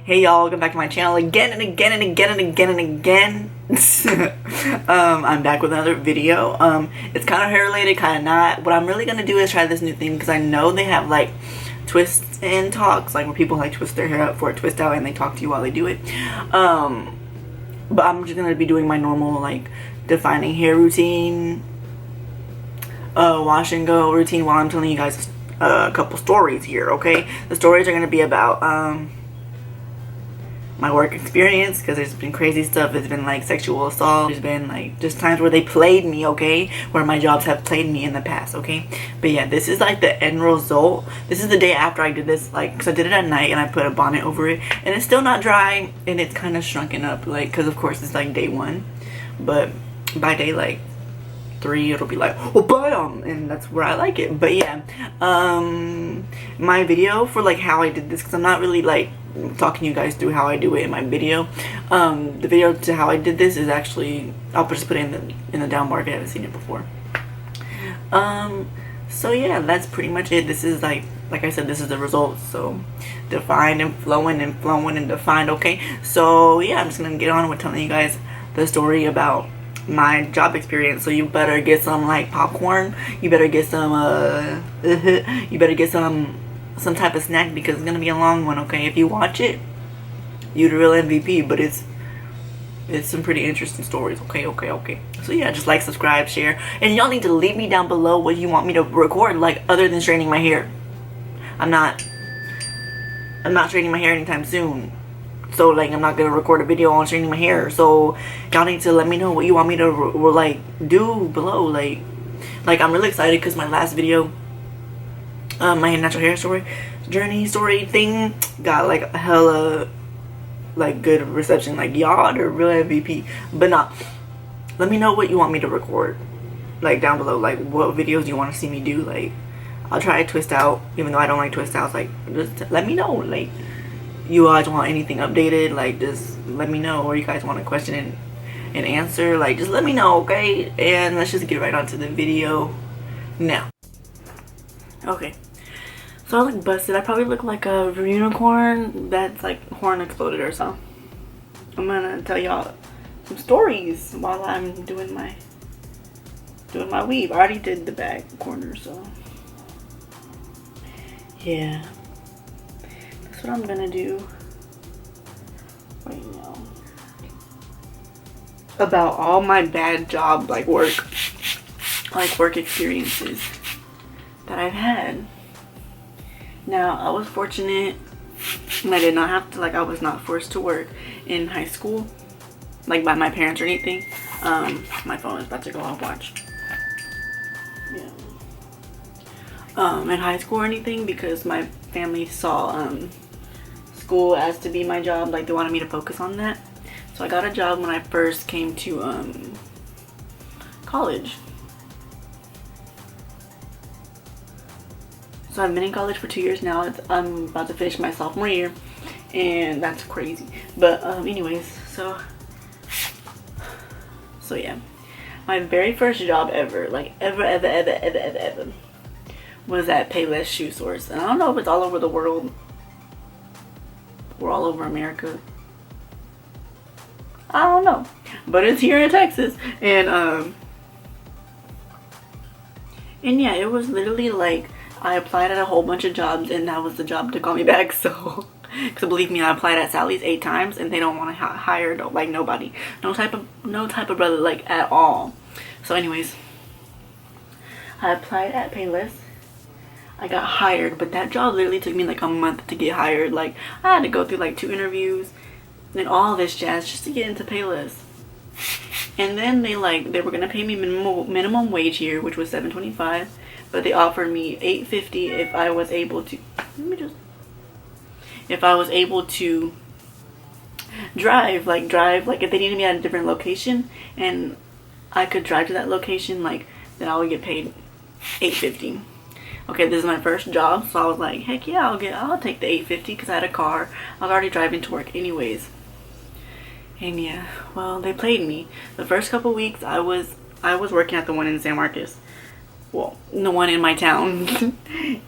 Hey y'all, welcome back to my channel again and again and again and again and again. I'm back with another video. It's kind of hair related, kind of not. What I'm really gonna do is try this new thing because I know they have like twists and talks, like where people like twist their hair up for a twist out and they talk to you while they do it. But I'm just gonna be doing my normal like defining hair routine, wash and go routine while I'm telling you guys a couple stories here. Okay, the stories are gonna be about my work experience, because there's been crazy stuff. There's been like sexual assault, there's been like just times where they played me, okay, where my jobs have played me in the past, okay. But yeah, this is like the end result. This is the day after I did this, like, because I did it at night and I put a bonnet over it and it's still not dry and it's kind of shrunken up, like, because of course it's like day 1, but by day like 3 it'll be like, oh bam, and that's where I like it. But yeah, my video for like how I did this, because I'm not really like talking you guys through how I do it in my video. The video to how I did this is actually, I'll just put it in the down bar if you haven't seen it before. So yeah, that's pretty much it. This is like I said, this is the results. So defined and flowing and defined. Okay, so yeah, I'm just gonna get on with telling you guys the story about my job experience. So you better get some like popcorn, you better get some you better get some type of snack, because it's gonna be a long one. Okay, if you watch it, you're the real MVP. But it's some pretty interesting stories. Okay. So yeah, just like, subscribe, share, and y'all need to leave me down below what you want me to record, like other than straightening my hair. I'm not straightening my hair anytime soon, so like I'm not gonna record a video on straightening my hair. So y'all need to let me know what you want me to like do below. Like I'm really excited because my last video, my natural hair journey thing, got like a hella like good reception. Like y'all are the real MVP. But nah, let me know what you want me to record, like down below, like what videos you want to see me do. Like I'll try a twist out, even though I don't like twist outs. Like just let me know, like you guys want anything updated, like just let me know, or you guys want a question and answer, like just let me know. Okay, and let's just get right onto the video now. Okay, so I look busted. I probably look like a unicorn that's like horn exploded or something. I'm gonna tell y'all some stories while I'm doing my weave. I already did the back corner, so yeah, that's what I'm gonna do right now. About all my bad job work experiences that I've had. Now, I was fortunate and I did not have to, like, I was not forced to work in high school, like by my parents or anything. My phone is about to go off, watch. Yeah. In high school or anything, because my family saw school as to be my job. Like, they wanted me to focus on that. So I got a job when I first came to college. So I've been in college for 2 years now. I'm about to finish my sophomore year, and that's crazy. But anyways, so yeah, my very first job ever, like ever, was at Payless shoe stores. And I don't know if it's all over the world or all over America. I don't know, but it's here in Texas. And yeah, it was literally like, I applied at a whole bunch of jobs and that was the job to call me back. So, because believe me, I applied at Sally's 8 times and they don't want to hire like nobody, no type of brother, like at all. So anyways, I applied at Payless. I got hired, but that job literally took me like a month to get hired. Like I had to go through like 2 interviews and all this jazz just to get into Payless. And then they were gonna pay me minimum wage here, which was $7.25, but they offered me $8.50 if I was able to. If I was able to drive, like if they needed me at a different location and I could drive to that location, like then I would get paid $8.50. Okay, this is my first job, so I was like, heck yeah, I'll take the $8.50 because I had a car. I was already driving to work anyways. And yeah, well, they played me. The first couple weeks I was working at the one in San Marcos. well, the one in my town.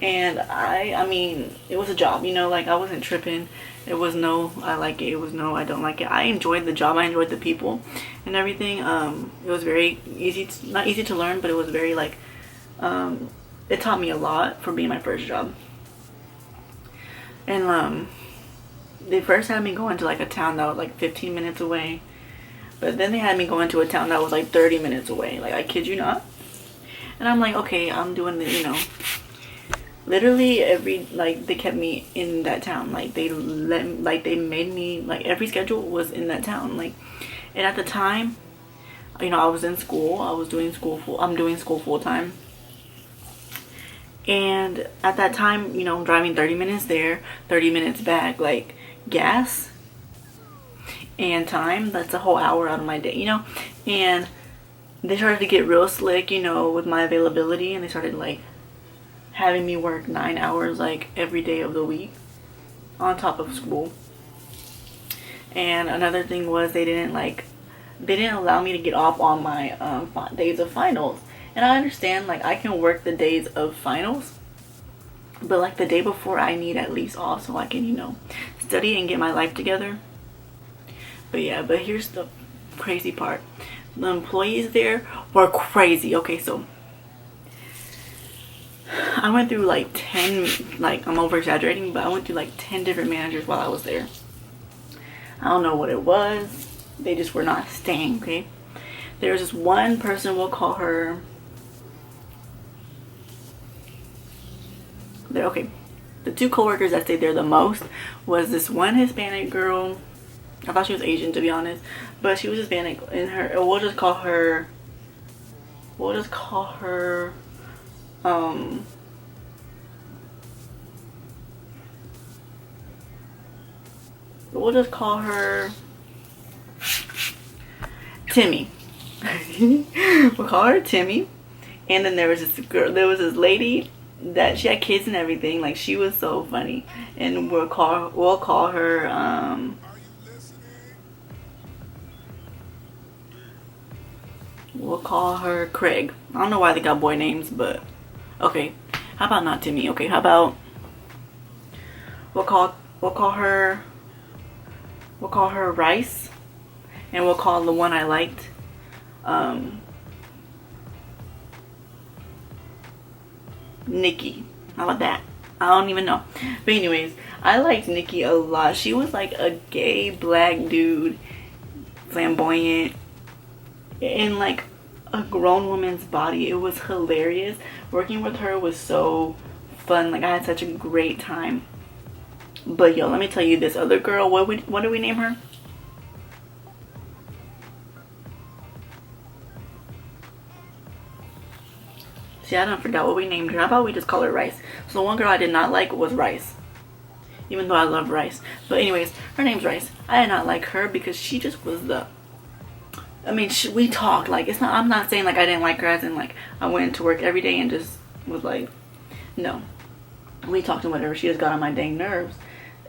And I mean, it was a job, you know, like I wasn't tripping. It was no I like it, it was no I don't like it. I enjoyed the job, I enjoyed the people and everything. It was very easy to, not easy to learn, but it was very like it taught me a lot for being my first job. And they first had me going to like a town that was like 15 minutes away, but then they had me going to a town that was like 30 minutes away. Like, I kid you not. And I'm like, okay, I'm doing the, you know, literally every, like, they kept me in that town. Like, they made me, like, every schedule was in that town. Like, and at the time, you know, I was in school. I'm doing school full time. And at that time, you know, driving 30 minutes there, 30 minutes back, like, gas and time, that's a whole hour out of my day, you know. And they started to get real slick, you know, with my availability, and they started like having me work 9 hours like every day of the week on top of school. And another thing was they didn't allow me to get off on my days of finals. And I understand, like, I can work the days of finals, but like the day before I need at least off so I can, you know, study and get my life together. But yeah, but here's the crazy part. The employees there were crazy. Okay, so I went through like 10, like, I'm over exaggerating, but I went through like 10 different managers while I was there. I don't know what it was. They just were not staying, okay? There was this one person, we'll call her, okay, the two coworkers that stayed there the most was this one Hispanic girl. I thought she was Asian, to be honest, but she was Hispanic. And we'll just call her Timmy. We'll call her Timmy. And then there was this lady that she had kids and everything. Like, she was so funny. And we'll call her we'll call her Craig. I don't know why they got boy names, but okay. How about not Timmy? Okay, how about we'll call her Rice, and we'll call the one I liked Nikki. How about that? I don't even know. But anyways, I liked Nikki a lot. She was like a gay black dude, flamboyant, in like a grown woman's body. It was hilarious. Working with her was so fun. Like, I had such a great time. But yo, let me tell you, this other girl, what do we name her? See, I done forgot what we named her. How about we just call her Rice? So the one girl I did not like was Rice, even though I love Rice. But anyways, her name's Rice. I did not like her because she just was the, I mean, we talked. Like, it's not, I'm not saying like I didn't like her as in like I went to work every day and just was like, no. We talked and whatever. She just got on my dang nerves.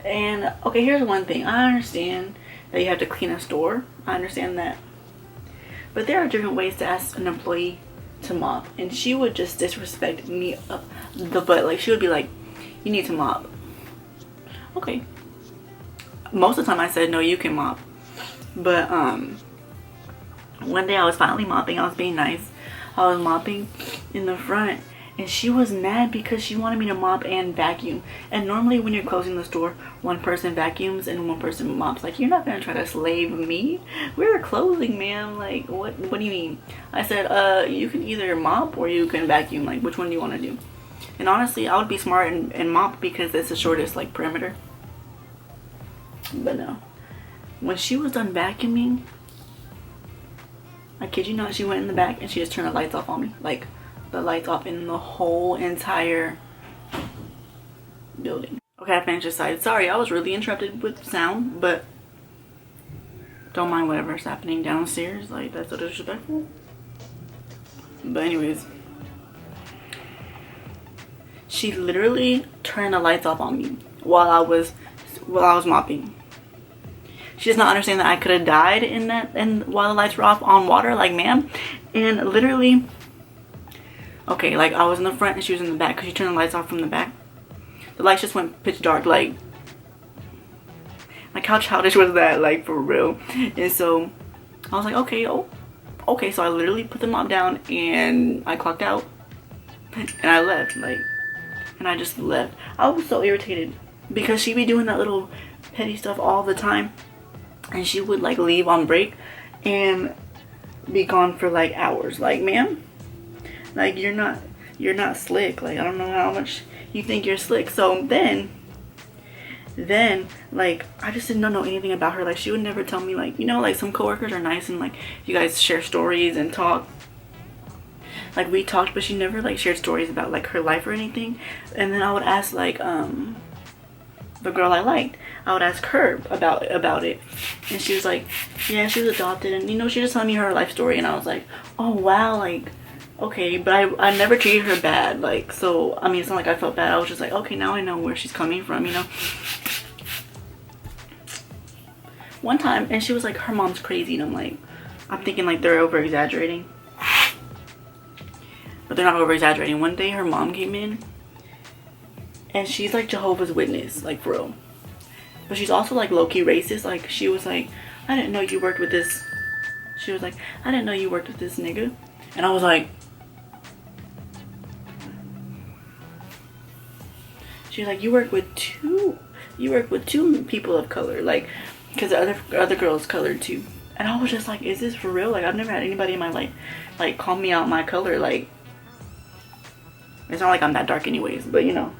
And okay, here's one thing. I understand that you have to clean a store. I understand that. But there are different ways to ask an employee to mop, and she would just disrespect me up the butt. Like, she would be like, you need to mop. Okay, most of the time I said no, you can mop. But one day I was finally mopping. I was being nice. I was mopping in the front, and she was mad because she wanted me to mop and vacuum. And normally when you're closing the store, one person vacuums and one person mops. Like, you're not gonna try to slave me. We're closing, ma'am. Like, what do you mean? I said, you can either mop or you can vacuum. Like, which one do you want to do? And honestly, I would be smart and mop because it's the shortest, like, perimeter. But no. When she was done vacuuming, I kid you not, she went in the back and she just turned the lights off on me. Like, the lights off in the whole entire building. Okay, I finished this side. Sorry, I was really interrupted with sound, but don't mind whatever's happening downstairs. Like, that's so disrespectful. But anyways, she literally turned the lights off on me while I was mopping. She does not understand that I could have died while the lights were off on water. Like, ma'am. And literally, Okay, like I was in the front and she was in the back because she turned the lights off from the back. The lights just went pitch dark, like how childish was that, like for real? And so I was like, okay, okay. So I literally put the mop down and I clocked out and I left, like, and I just left. I was so irritated because she be doing that little petty stuff all the time, and she would like leave on break and be gone for like hours. Like, ma'am, like you're not slick. Like, I don't know how much you think you're slick. So then like I just didn't know anything about her. Like, she would never tell me, like, you know, like some coworkers are nice and like you guys share stories and talk. Like, we talked, but she never like shared stories about like her life or anything. And then I would ask like the girl I liked, I would ask her about it, and she was like, yeah, she was adopted, and you know, she just told me her life story. And I was like, oh wow, like, okay. But I never treated her bad, like, so I mean, it's not like I felt bad. I was just like, okay, now I know where she's coming from, you know. One time, and she was like, her mom's crazy, and I'm thinking like they're over exaggerating, but they're not over exaggerating. One day her mom came in and she's like Jehovah's Witness, like for real, but she's also like low-key racist. Like, she was like, I didn't know you worked with this, she was like, I didn't know you worked with this nigga. And I was like, she was like, you work with two people of color, like, because the other girls colored too. And I was just like, is this for real? Like, I've never had anybody in my life like call me out my color. Like, it's not like I'm that dark anyways, but you know,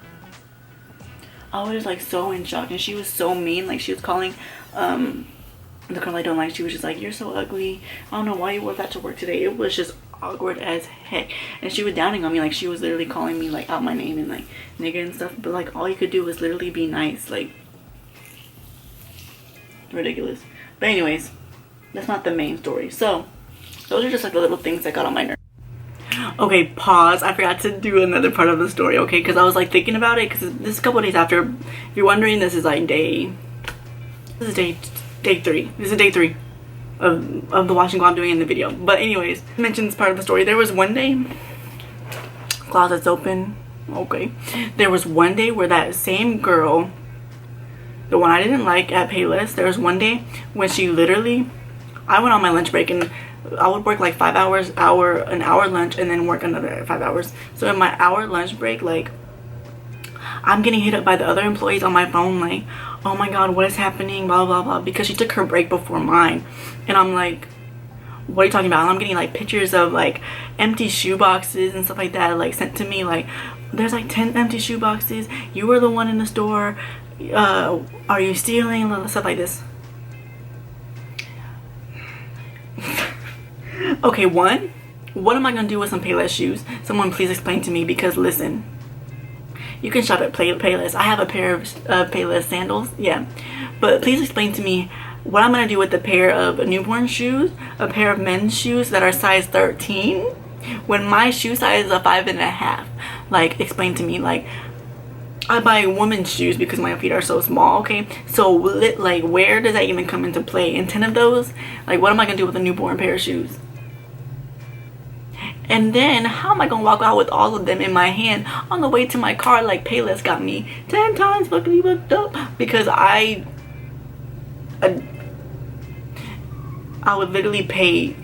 I was just like so in shock. And she was so mean. Like, she was calling the girl I don't like, she was just like, you're so ugly, I don't know why you wore that to work today. It was just awkward as heck. And she was downing on me. Like, she was literally calling me like out my name and like nigga and stuff, but like all you could do was literally be nice. Like, ridiculous. But anyways, that's not the main story. So those are just like the little things that got on my nerves. Okay, pause. I forgot to do another part of the story, okay? Because I was like thinking about it, because this is a couple days after. If you're wondering, this is like day 3. This is day 3 of the wash and go I'm doing in the video. But anyways, I mentioned this part of the story. There was one day, closet's open, okay. There was one day where that same girl, the one I didn't like at Payless, there was one day when she literally, I went on my lunch break and I would work like 5 hours, an hour lunch, and then work another 5 hours. So in my hour lunch break, like, I'm getting hit up by the other employees on my phone, like, oh my god, what is happening, blah blah blah, because she took her break before mine. And I'm like, what are you talking about? And I'm getting like pictures of like empty shoe boxes and stuff like that, like sent to me, like, there's like 10 empty shoe boxes, you were the one in the store, are you stealing, stuff like this. Okay, what am I gonna do with some Payless shoes? Someone please explain to me, because listen, you can shop at Payless. I have a pair of Payless sandals, yeah, but please explain to me what I'm gonna do with a pair of newborn shoes, a pair of men's shoes that are size 13, when my shoe size is a 5.5. Like, explain to me. Like, I buy women's shoes because my feet are so small, okay? So like, where does that even come into play? In 10 of those, like, what am I gonna do with a newborn pair of shoes? And then how am I gonna walk out with all of them in my hand on the way to my car? Like, Payless got me 10 times fucking booked up, because I would literally pay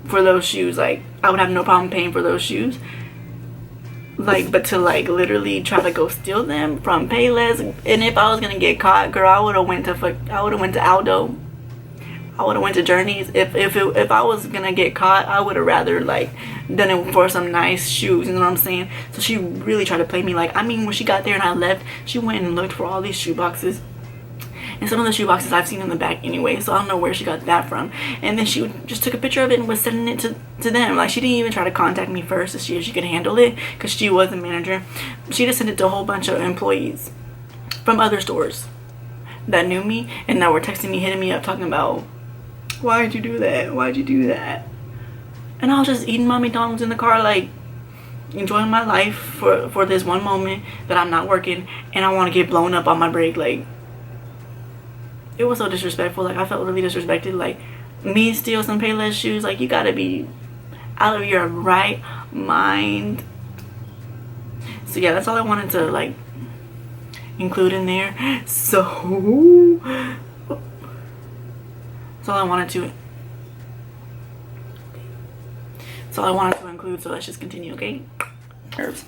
for those shoes. Like, I would have no problem paying for those shoes. Like, but to like literally try to go steal them from Payless, and if I was gonna get caught, girl, I would have went to Aldo. I would have went to Journeys. If I was gonna get caught, I would have rather like done it for some nice shoes, you know what I'm saying? So she really tried to play me. Like, I mean, when she got there and I left, she went and looked for all these shoe boxes, and some of the shoe boxes I've seen in the back anyway, so I don't know where she got that from. And then she just took a picture of it and was sending it to them. Like, she didn't even try to contact me first to see if she could handle it, because she was a manager. She just sent it to a whole bunch of employees from other stores that knew me and that were texting me, hitting me up, talking about, why'd you do that? Why'd you do that? And I was just eating my McDonald's in the car, like, enjoying my life for this one moment that I'm not working, and I want to get blown up on my break. Like, it was so disrespectful. Like, I felt really disrespected. Like, me steal some Payless shoes? Like, you gotta be out of your right mind. So yeah, that's all I wanted to like include in there. So that's all I wanted to include. So let's just continue, okay? Herbs.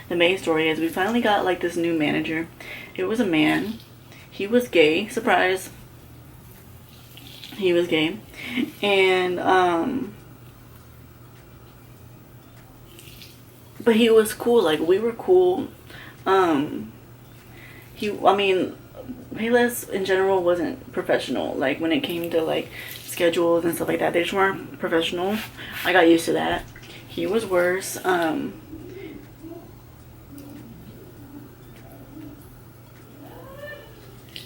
The main story is we finally got like this new manager. It was a man. He was gay. Surprise. He was gay. And but he was cool. Like, we were cool. Payless in general wasn't professional. Like, when it came to like schedules and stuff like that, they just weren't professional. I got used to that. He was worse.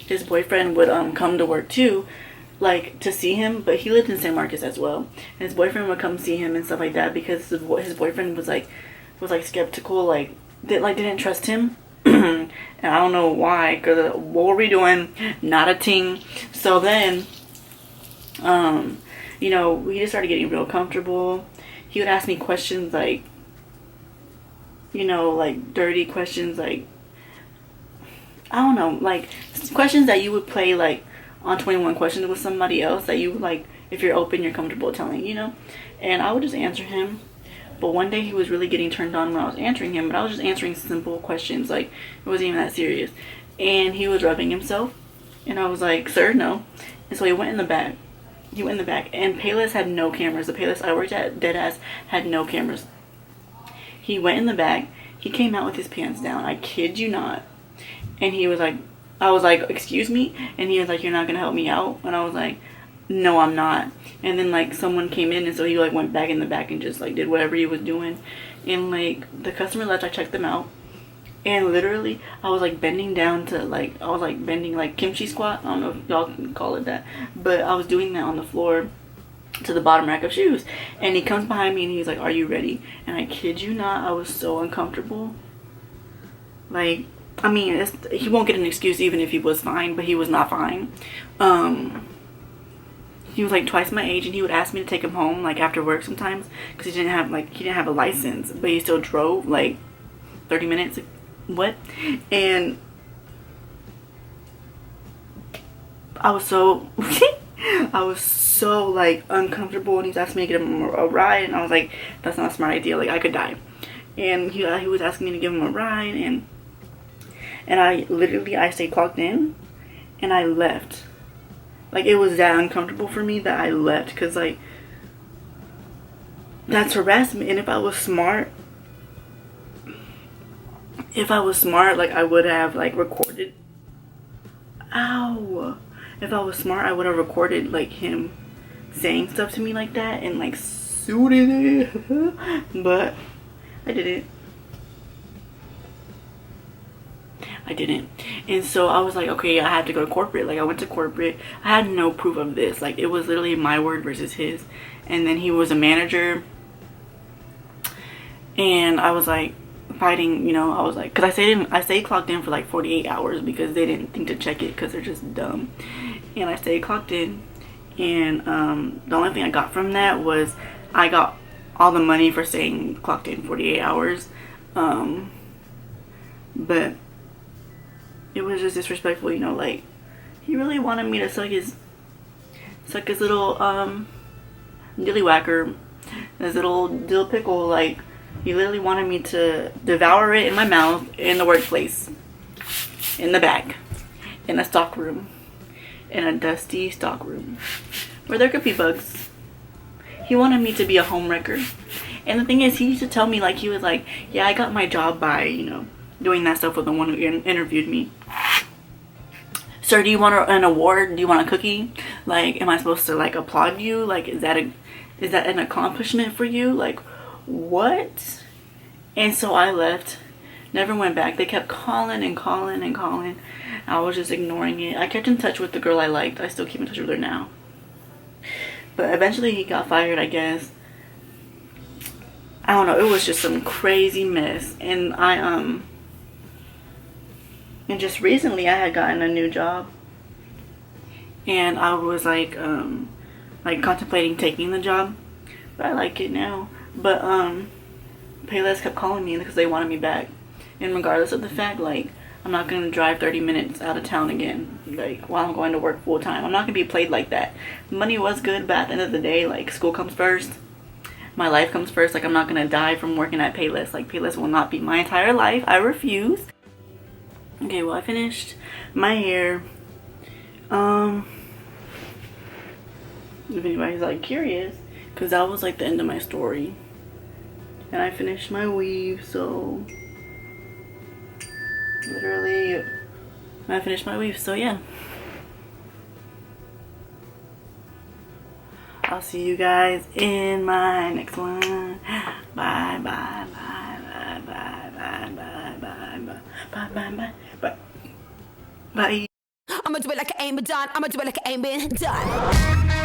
His boyfriend would come to work too, like, to see him, but he lived in San Marcos as well. And his boyfriend would come see him and stuff like that because his boyfriend was like skeptical, like didn't trust him. And I don't know why, because what were we doing? Not a ting. So then, you know, we just started getting real comfortable. He would ask me questions like, you know, like dirty questions, like, I don't know, like questions that you would play like on 21 Questions with somebody else that you like, if you're open, you're comfortable telling, you know. And I would just answer him. But one day he was really getting turned on when I was answering him, but I was just answering simple questions, like it wasn't even that serious. And he was rubbing himself, and I was like, sir, no. And so he went in the back. And Payless had no cameras. The Payless I worked at, deadass, had no cameras. He went in the back. He came out with his pants down. I kid you not. And he was like, I was like, excuse me? And he was like, you're not gonna help me out? And I was like, no, I'm not. And then like someone came in, and so he like went back in the back and just like did whatever he was doing. And like the customer left, I checked them out, and literally I was like bending down to like, I was like bending like kimchi squat. I don't know if y'all can call it that, but I was doing that on the floor to the bottom rack of shoes. And he comes behind me and he's like, are you ready? And I kid you not, I was so uncomfortable. Like, I mean, he won't get an excuse even if he was fine, but he was not fine. He was like twice my age, and he would ask me to take him home like after work sometimes, because he didn't have a license, but he still drove like 30 minutes. Like, what? And I was so like uncomfortable, and he's asking me to give him a ride, and I was like, that's not a smart idea. Like, I could die. And he was asking me to give him a ride, and I stayed clocked in, and I left. Like, it was that uncomfortable for me that I left, because like, that's harassment. And if I was smart, like, I would have like recorded. Ow. If I was smart, I would have recorded like him saying stuff to me like that and like suited it. But I didn't. And so I was like, okay, I had to go to corporate. Like, I went to corporate. I had no proof of this. Like, it was literally my word versus his. And then he was a manager, and I was like fighting, you know. I was like, because I stayed clocked in for like 48 hours because they didn't think to check it because they're just dumb. And I stayed clocked in, and the only thing I got from that was I got all the money for staying clocked in 48 hours. But it was just disrespectful, you know. Like, he really wanted me to suck his little dilly whacker, his little dill pickle. Like, he literally wanted me to devour it in my mouth in the workplace, in the back, in a stock room, in a dusty stock room where there could be bugs. He wanted me to be a homewrecker. And the thing is, he used to tell me, like, he was like, yeah, I got my job by, you know, doing that stuff with the one who interviewed me. Sir, do you want an award? Do you want a cookie? Like, am I supposed to like applaud you? Like, is that an accomplishment for you? Like, what? And so I left, never went back. They kept calling and calling and calling. I was just ignoring it. I kept in touch with the girl I liked. I still keep in touch with her now. But eventually he got fired, I guess. I don't know. It was just some crazy mess. And and just recently I had gotten a new job, and I was like contemplating taking the job, but I like it now. But Payless kept calling me because they wanted me back. And regardless of the fact, like, I'm not going to drive 30 minutes out of town again, like, while I'm going to work full time. I'm not going to be played like that. Money was good, but at the end of the day, like, school comes first. My life comes first. Like, I'm not going to die from working at Payless. Like, Payless will not be my entire life. I refuse. Okay, well, I finished my hair. If anybody's, like, curious, because that was, like, the end of my story. And I finished my weave, so... literally, I finished my weave, so yeah. I'll see you guys in my next one. Bye, bye, bye, bye, bye, bye, bye, bye, bye, bye, bye, bye, bye. Bye. I'ma do it like I ain't been done. I'ma do it like I ain't been done.